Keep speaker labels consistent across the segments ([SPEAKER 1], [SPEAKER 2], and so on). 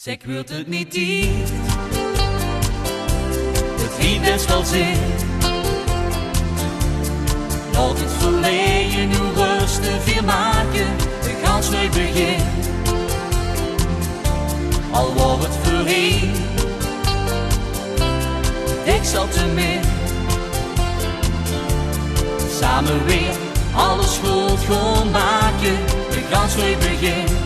[SPEAKER 1] Zeg, wordt het niet dicht? Het heeft best wel zin. Laat het verleden nu rustig weer maken. We gaan snel begin. Al wordt het voorheen, ik zal te min. Samen weer alles goed gaan maken. We gaan snel begin.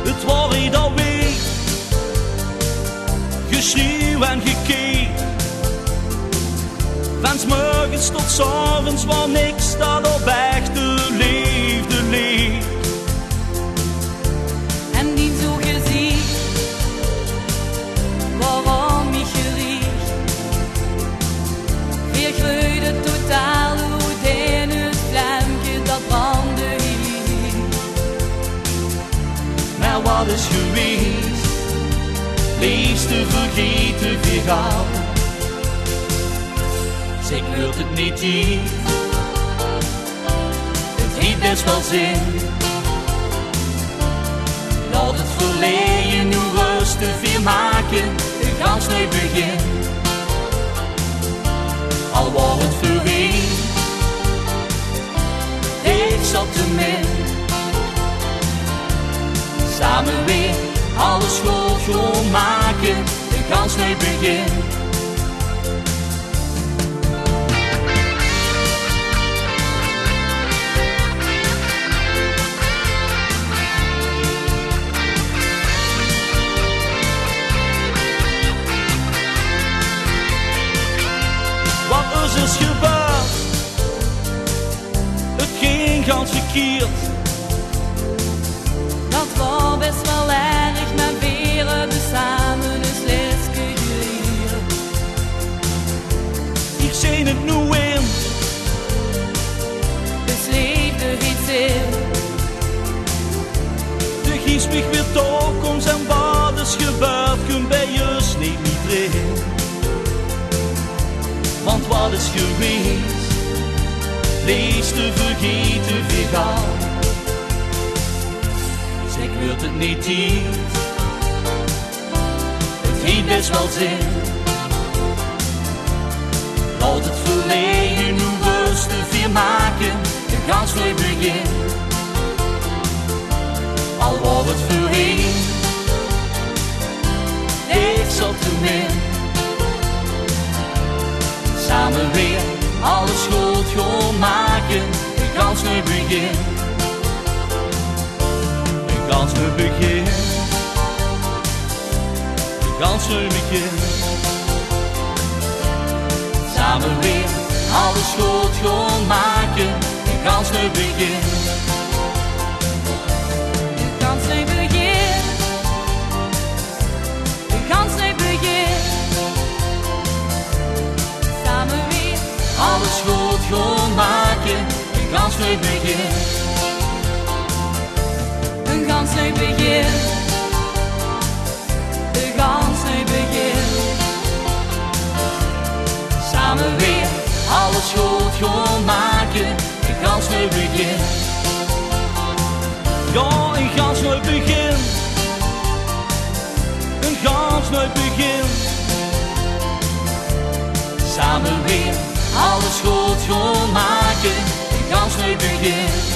[SPEAKER 2] Het wordt ieder week geschreeuw en gekeek. Van 's morgens tot 's avonds waar niks dat op echte liefde leeft.
[SPEAKER 3] En niet zo gezien waarom ik gericht. Weer groeide totaal hoe in het vlammetje dat brandde hier.
[SPEAKER 2] Maar wat is geweest, liefste vergeten weer gauw.
[SPEAKER 1] Zeg, wordt het niet dicht? Het heeft best wel zin. Laat het verleden nu rustig weer maken. We gaan snel begin. Al wordt het voorheen, ik zal te min. Samen weer alles goed gaan maken. We gaan snel begin.
[SPEAKER 2] Wat is gebeurd? Het ging gans verkeerd.
[SPEAKER 3] Dat was best wel erg, maar weer hebben samen een lesje geleerd.
[SPEAKER 2] Ik zie het nu in.
[SPEAKER 3] Dus leefde iets in.
[SPEAKER 2] De giesmich weer toekomst en wat is gebeurd, kun bij ons niet erin. Want wat is geweest, lees te vergeten weer gauw.
[SPEAKER 1] Zeg, wordt het niet dicht? Het heeft best wel zin. Laat het verleden nu rustig weer maken. We gaan snel begin. Al wordt het voorheen, ik zal te min. Samen weer alles goed gaan maken. We gaan snel begin.
[SPEAKER 2] We gaan snel begin. We gaan snel begin.
[SPEAKER 1] Samen weer alles goed gaan maken. We gaan snel begin.
[SPEAKER 3] We gaan snel begin. We gaan snel begin. Samen weer
[SPEAKER 1] Alles goed gaan maken. We gaan snel begin.
[SPEAKER 3] we gaan snel begin. We gaan snel begin.
[SPEAKER 1] Samen weer alles goed gaan maken. We gaan snel begin.
[SPEAKER 2] Ja, een gans nooit begin. Een gans nooit begin.
[SPEAKER 1] Samen weer alles goed gaan maken. We gaan snel begin.